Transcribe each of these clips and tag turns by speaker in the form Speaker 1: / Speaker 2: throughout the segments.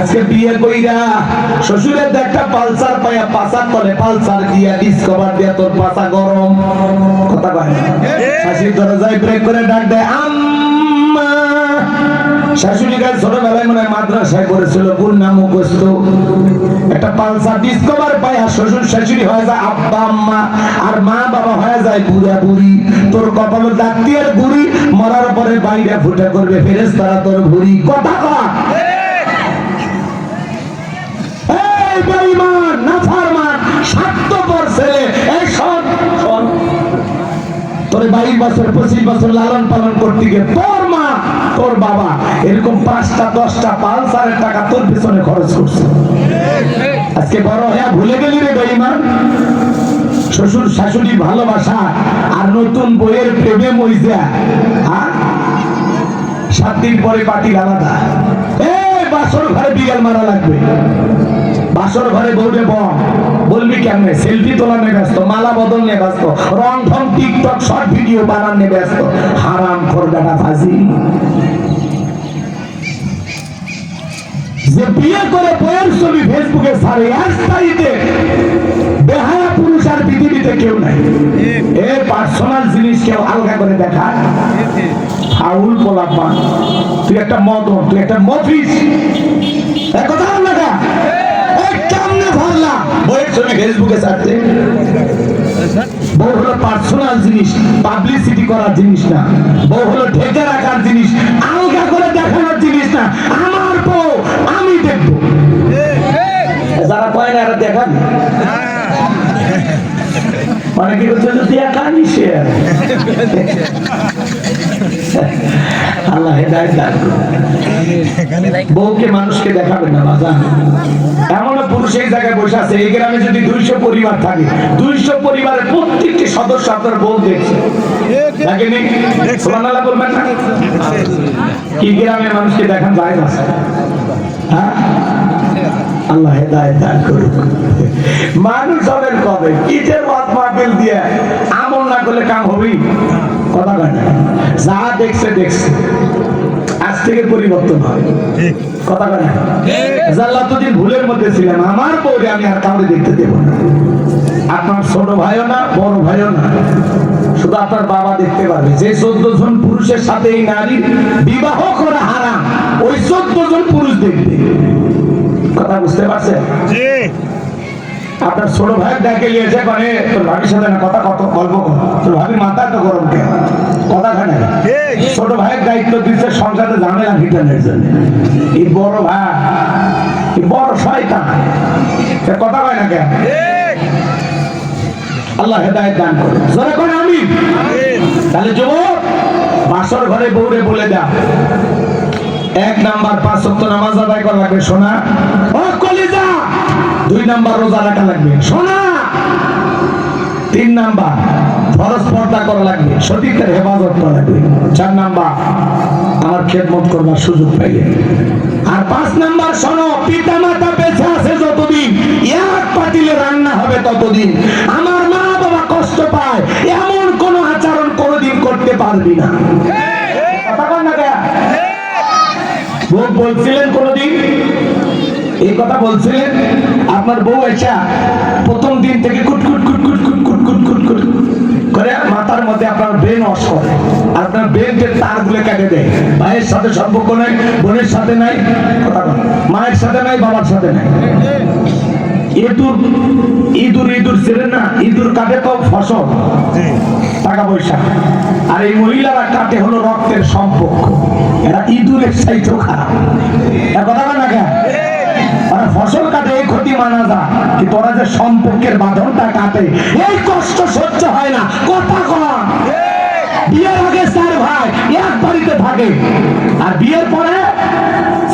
Speaker 1: আজকে বিয়ে কইরা শ্বশুরের একটা পালসার পায়া পাছার তলে পালসার দিয়া ডিসকভার দিয়া তোর পাছা গরম কথা কয় শাশুড়ির দরজায় ব্রেক করে ডাক দেয় আম্মা। শাশুড়ি গায়ে ছোটবেলায় মনে হয় মাদ্রাসায় করেছিল গুন্না মুখস্থ, একটা পালসার ডিসকভার পায়া শ্বশুর শাশুড়ি হয়ে যায় আব্বা আম্মা, আর মা বাবা হয়ে যায় বুড়া বুড়ি। তোর কপালে দাঁতিয়ার বুড়ি, মরার পরে বাইরে ফুটে করবে ফেরেশতারা তোর বুড়ি। কথা কয় বেঈমান নাফরমান স্বার্থপর ছেলে, এই শোন শোন, তোর 22 বছর 25 বছর লালন পালন করতে গিয়ে তোর মা তোর বাবা এরকম 5টা 10টা পালসারের টাকা তোর পিছনে খরচ করছে। আজকে বড় হয়ে ভুলে গেলি রে বেঈমান। শ্বশুর শাশুড়ি ভালোবাসা আর নতুন বইয়ের প্রেমে মইজা, 7 দিন পরে পার্টি আলাদা। বাসর ঘরে বিড়াল মারা লাগবে, বাসর ঘরে বউরে বলবি কেমনে, সেলফি তোলা নিয়ে ব্যস্ত, মালা বদল নিয়ে ব্যস্ত, রং ঢং টিকটক শর্ট ভিডিও বানান নিয়ে ব্যস্ত। হারাম খোরগাটা ফাজি। যে বিয়ে করে বইয়ের ছবি ফেসবুকে ছাড়ে, একসাইতে বেহায়া পুরুষ আর পৃথিবীতে কেউ নাই। এর পার্সোনাল জিনিস কেউ আলগা করে দেখায়, ফাউল পোলাপা। তুই একটা মদন, তুই একটা মফিস, কথা লাগা কেমনে ভরলা বইয়ের ছবি ফেসবুকে ছাড়তে। বউ হলো পার্সোনাল জিনিস, পাবলিসিটি করার জিনিস না। বউ হলো ঢেকে রাখার জিনিস, আলগা করে দেখানোর জিনিস না। আমার বউ আমি দেখবো, যারা কয় না এরা দেখান অনেকে করছে দেখানি সে। আল্লাহ হেদায়েত দান করুন। বউকে মানুষকে দেখাবেন না বাজান। এমন পুরুষ এই জায়গায় বসে আছে, এই গ্রামে যদি 200 পরিবার থাকে, 200 পরিবারের প্রত্যেকটি সদস্য আপনার বউ দেখছে, দেখেনি? সুবহানাল্লাহ বলবেন না? কি গ্রামে মানুষকে দেখান যায় না? হ্যাঁ, আল্লাহ হেদায়েত দান করুক। মানুষ হবেন কবে? কি যে মত মাহফিল দিয়ে আমল না করলে কাম হবেই। কথা কয় না, যা দেখছে দেখছে, আজ থেকে পরিবর্তন হয়। কথা কয় না, জাল্লাতুদ্দিন ভুলের মধ্যে ছিলাম, আমার বউরে আমি আর কাউরে দেখতে দেব না। আপনার ছোট ভাইও না, বড় ভাইও না, শুধু আপনার বাবা দেখতে পারবে। যে 14 জন পুরুষের সাথে এই নারী বিবাহ করা হারাম, ওই 14 জন পুরুষ দেখবে। কথা বুঝতে পারছেন? আপনার ছোট ভাই ডাকে নিয়েছে, মানে তোর ভাবির সাথে না কথা কত গল্প কর, তোর ভাবির মাথা তো গরম কেন, কথা খানে। ছোট ভাইয়ের দায়িত্ব দিচ্ছে সংসারে ঝামেলা ফিটানোর জন্য। এই বড় ভাই, এই বড় শয়তান, কথা কয় না কেন? আল্লাহ হেদায়েত দান করে। জোরে করে আমিন। তাহলে যুবক, বাসর ঘরে বউরে বলে দাও, 1 নাম্বার 5 ওয়াক্ত নামাজ আদায় করা লাগবে সোনা, ও কলিজা। 2 নাম্বার রোজা রাখা লাগবে সোনা। 3 নাম্বার ফরজ পর্দা করা লাগবে, সতীত্বের হেফাজত করা লাগবে। 4 নাম্বার আমার খেদমত করবার সুযোগ পাইলে। আর 5 নাম্বার শোনো, পিতা মাতা বেঁচে আছে যতদিন, এক পাতিলে রান্না হবে ততদিন। আমার মা বাবা কষ্ট পায় এমন কোন আচরণ কোনদিন করতে পারবি না। কথা বল না কেন? বউ বলছিলেন কোনদিন এই কথা বলছিলেন? আপনার বউ এসা প্রথম দিন থেকে কুটকুট কুটকুট কুটকুট কুটকুট কুট করে মাথার মধ্যে আপনার ব্রেন ওয়াশ করে, আপনার ব্রেনের তারগুলো কেটে দেয়। ভাইয়ের সাথে সম্পর্ক নাই, বোনের সাথে নাই, কথা বল, মায়ের সাথে নাই, বাবার সাথে নাই। ইঁদুর ছিলেন না, ইঁদুর কাটে তো ফসল, টাকা পয়সা, আর এই মহিলারা কাটে হলো রক্তের সম্পর্ক। এরা ইঁদুরের চাইতেও খারাপ, কথা বল না কেন? ওরা ফসল কাটে, এই ক্ষতি মানা যায়, কিন্তু ওরা যে সম্পর্কের বাঁধনটা কাটে, এই কষ্ট সহ্য হয় না। কথা কন, বিয়ের আগে 4 ভাই এক বাড়িতে থাকে, আর বিয়ের পরে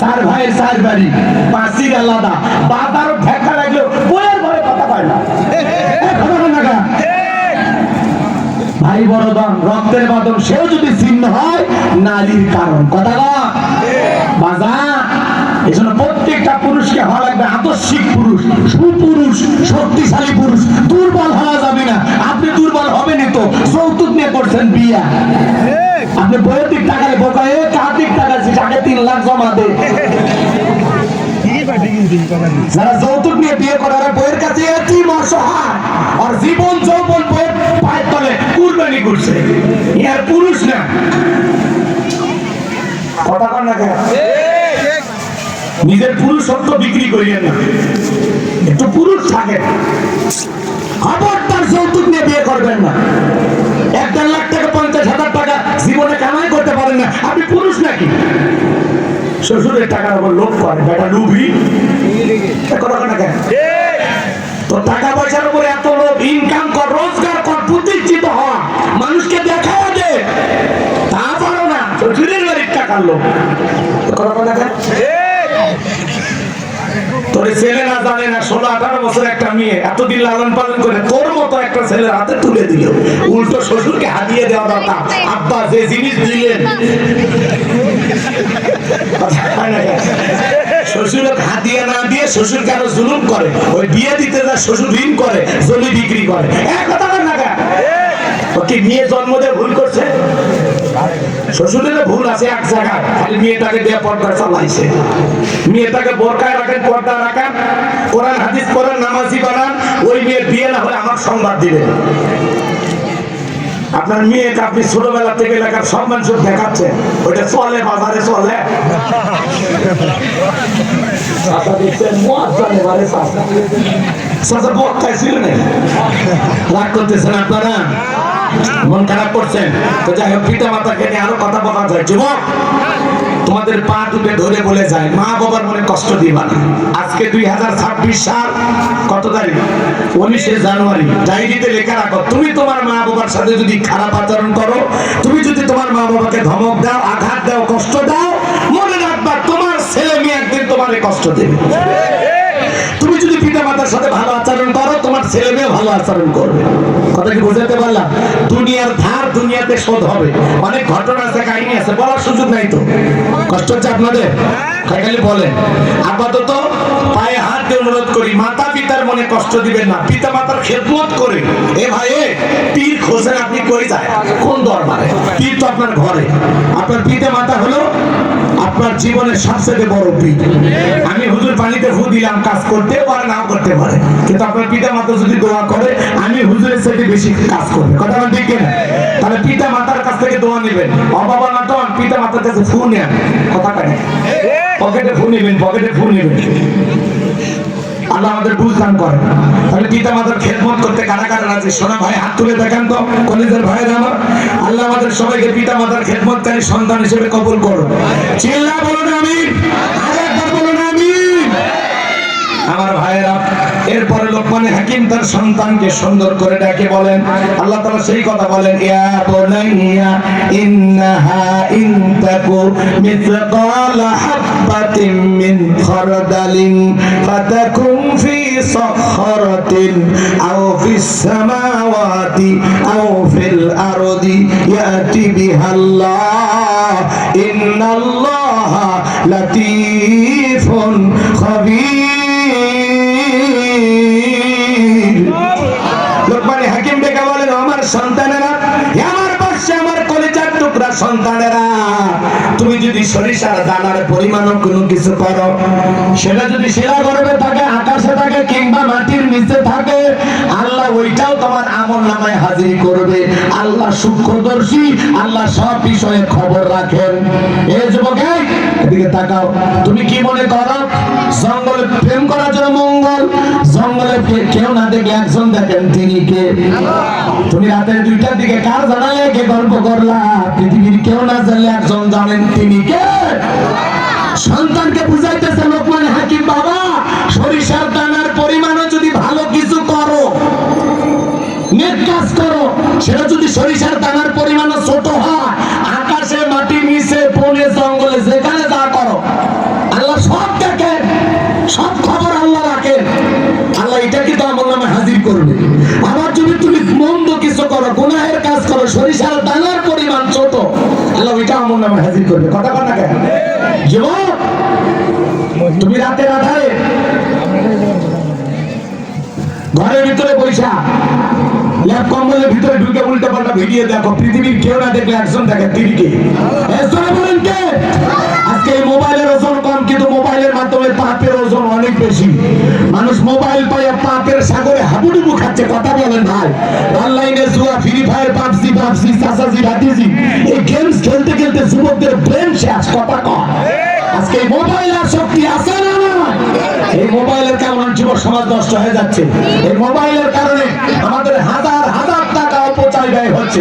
Speaker 1: 4 ভাইয়ের 4 বাড়ি, 5 আলাদা। বাবারও ঠেকা লাগলো, বইয়ের ঘরে কথা পায় না। ভাই বড় দাম, রক্তের বাঁধন, সেও যদি ছিন্ন হয় নারীর কারণ। কথা বাজা। এই জন্য প্রত্যেকটা পুরুষকে হওয়া লাগবে আদর্শিক পুরুষ, সুপুরুষ, শক্তিশালী পুরুষ। দুর্বল হওয়া যাবে না। আপনি দুর্বল হবেনই তো, যৌতুক নিয়ে করছেন বিয়া। আপনি বইয়ের দিক টাকায় বোকায়, কার দিক টাকা 3 লাখ জমা দে। যারা যৌতুক নিয়ে বিয়ে করে আর বইয়ের কাছে এতিম অসহায় আর জীবন যৌবন বইয়ের পায়ের তলে কুরবানি করছে, আর পুরুষ না। কথা কর না কেন? নিজের পুরুষত্ব বিক্রি করিয়েন না, একটু পুরুষ থাকে। খবরদার যৌতুক নিয়ে বিয়ে করবেন না। 1-1.5 লাখ টাকা 50,000 টাকা জীবনে কামাই করতে পারেন না, আপনি পুরুষ নাকি? শ্বশুরের টাকার উপর লোভ করে, বেটা লুবি। তো টাকা পয়সার উপর এত লোভ, ইনকাম কর, রোজগার কর, প্রতিষ্ঠিত হওয়া, মানুষকে দেখা দে, তা পারো না। শ্বশুরের বাড়ির টাকার লোভ। তোর ছেলে না জানে না 16-18 বছর একটা মেয়ে এতদিন লালন পালন করে তোর মতো একটা ছেলের হাতে তুলে দিল। উল্টো শ্বশুরকে হারিয়ে দেওয়া দরকার। আব্বা যে জিনিস দিলেন, শ্বশুরকে হাতিয়ে না দিয়ে শ্বশুরকে আরো জুলুম করে, ওই বিয়ে দিতে যা শ্বশুর ঋণ করে, জমি বিক্রি করে। এক কথা না কেন? ওকে মেয়ে জন্ম দিয়ে ভুল করছে, শ্বশুরের ভুল আছে এক জায়গায়, খালি মেয়েটাকে দিয়ে পর্দা চালাইছে। মেয়েটাকে বোরকায় রাখেন, পর্দা রাখেন, কোরআন হাদিস পড়েন, নামাজি বানান, ওই মেয়ের বিয়ে না হলে আমার সংবাদ দিবেন। আপনার মেয়েকে আপনি ছোটবেলা থেকে এলাকার সব মানুষ দেখাচ্ছেন, ওইটা চলে, বাজারে চলে। রাগ করতেছেন আপনারা, মন খারাপ করছেন। তো যাই হোক, পিতা মাতাকে নিয়ে আরো কথা বলা যায়। যুবক, তোমাদের পা দুটো ধরে বলে যায়, মা বাবার মনে কষ্ট দিবা না। আজকে 2026 সাল, কত তারিখ? 19শে জানুয়ারি। ডায়েরিতে লেখা রাখো, তুমি তোমার মা বাবার সাথে যদি খারাপ আচরণ করো, তুমি যদি তোমার মা বাবাকে ধমক দাও, আঘাত দাও, কষ্ট দাও, মনে রাখবা তোমার ছেলে মেয়ে একদিন তোমার কষ্ট দেবে। তুমি যদি পিতা মাতার সাথে ভালো আচরণ করো, তোমার ছেলে মেয়ে ভালো আচরণ করবে। কথা কি বুঝাতে পারলাম? দুনিয়ার ধার দুনিয়াতে শোধ হবে। অনেক ঘটনা আছে, কাহিনী আছে, বলার সুযোগ নাই। তো কষ্ট হচ্ছে আপনাদের, খালি বলেন। আপাতত পায়ে হাত দিয়ে অনুরোধ করি, মাতা পিতার মনে কষ্ট দিবেন না। পিতা মাতার খেদমত করে, এ ভাই পীর খোঁজেন, আপনি কই যায়? কোন দরবারে? পীর তো আপনার ঘরে। আপনার পিতা মাতা হলো আপনার জীবনের সবচেয়ে বড় পীর। আমি হুজুর পানিতে ফু দিলাম, কাজ করতে পারে নাও করতে পারে, কিন্তু আপনার পিতা মাতা যদি দোয়া করে, আমি হুজুরের সাথে বেশি কাজ করবে। কথা বলেন ঠিক না? তাহলে পিতা মাতার কাছ থেকে দোয়া নেবেন। অবাবা না তখন পিতা মাতার কাছে ফু নেন। কথা কানে পকেটে ফু নেবেন, পকেটে ফু নেবেন। আল্লাহ আমাদের বুঝদান করে। তাহলে পিতা মাতার খেদমত করতে কারা কারা আছে? সোনা ভাই হাত তুলে দেখেন তো, কলেজের ভাইয়ের আমার। আল্লাহ আমাদের সবাইকে পিতা মাতার খেদমতকারী সন্তান হিসেবে কবুল করো। চিল্লা বলুন আমিন, আরেকবার বলুন আমিন। আমার ভাইয়েরা, এরপরে লোকমানে হাকিম তার সন্তানকে সুন্দর করে ডাকে বলেন, আল্লাহ তাআলা সেই কথা বলেন, ইয়া বুনাইয়া ইন্নাহা ইন তাকু মিসকালা হাববাতিন মিন খারদালিন ফাতাকুন ফি সাখরাতিন আও ফিস সামাওয়াতি আও ফিল আরদি ইয়াতি বিহাল্লাহ ইন্নাল্লাহা লাতীফুন খাবীর। লোকমান হাকিম ডেকে বলেন, আমার সন্তানেরা, আমার বাচ্চা, আমার কলিজার টুকরা সন্তানেরা, তুমি যদি সরিষার দানার পরিমাণও কোনো কিছু করো, সেটা যদি শিলা গর্ভে থাকে, আকাশে থাকে, কিংবা মাটির নিচে থাকে, আল্লাহ ওইটাও তোমার আমল নামায় হাজির করবে। আল্লাহ সূক্ষ্মদর্শী, আল্লাহ সব বিষয়ে খবর রাখেন। এই যুবক, এদিকে তাকাও। তুমি কি মনে করো জঙ্গলে প্রেম করার জন্য মঙ্গল? জঙ্গলে কেউ না দেখে একজন দেখেন, তিনি কে? তুমি রাতের 2টার দিকে কার জানালে কে গল্প করলা? পৃথিবীর কেউ না জানলে একজন জানেন, তিনি কে? সন্তানকে বুঝাইতেছে লোকমান হাকিম, বাবা সরিষার দানার পরিমাণও যদি ভালো কিছু করো, নেক কাজ করো, সেটা যদি সরিষার দানার পরিমাণও ছোট হয়, আকাশে, মাটি, নিচে, বনে, জঙ্গলে, যেখানে যা করো, আল্লাহ সব দেখেন, সব খবর আল্লাহ রাখেন। আল্লাহ এটা কিন্তু আমল নামে হাজির করবে। আবার যদি তুমি মন্দ কিছু করো, গুনাহের কাজ করো, সরিষার দানার পরিমাণ ছোট, আল্লাহ ওইটা আমল নামে হাজির করবে। কথা বল না কেন? যুবক, তুমি রাতের আধারে ঘরের ভিতরে বৈশা ল্যাপ কম্বলের ভিতরে ঢুকে উল্টা পাল্টা ভিডিও দেখো, পৃথিবীর কেউ না দেখলে একজন দেখে, তিনি কে? বলেন কে? আজকে এই মোবাইলের ওজন কম, কিন্তু মোবাইলের মাধ্যমে পাপের ওজন মানুষ মোবাইল পাইয়া পাপের সাগরে হাবুডুবু খাচ্ছে, কথা বলেন ভাই। অনলাইনে জুয়া, ফ্রি ফায়ার, পাবজি চাচাজি ভাতিজি, এই গেমস খেলতে খেলতে যুবকদের ব্রেন শেষ, কথা কয়। আজকে এই মোবাইল আর শক্তি আছে না? এই মোবাইলের কারণে যুব সমাজ নষ্ট হয়ে যাচ্ছে। এই মোবাইলের কারণে আমাদের হাজার হাজার টাকা অপচয় ব্যয় হচ্ছে।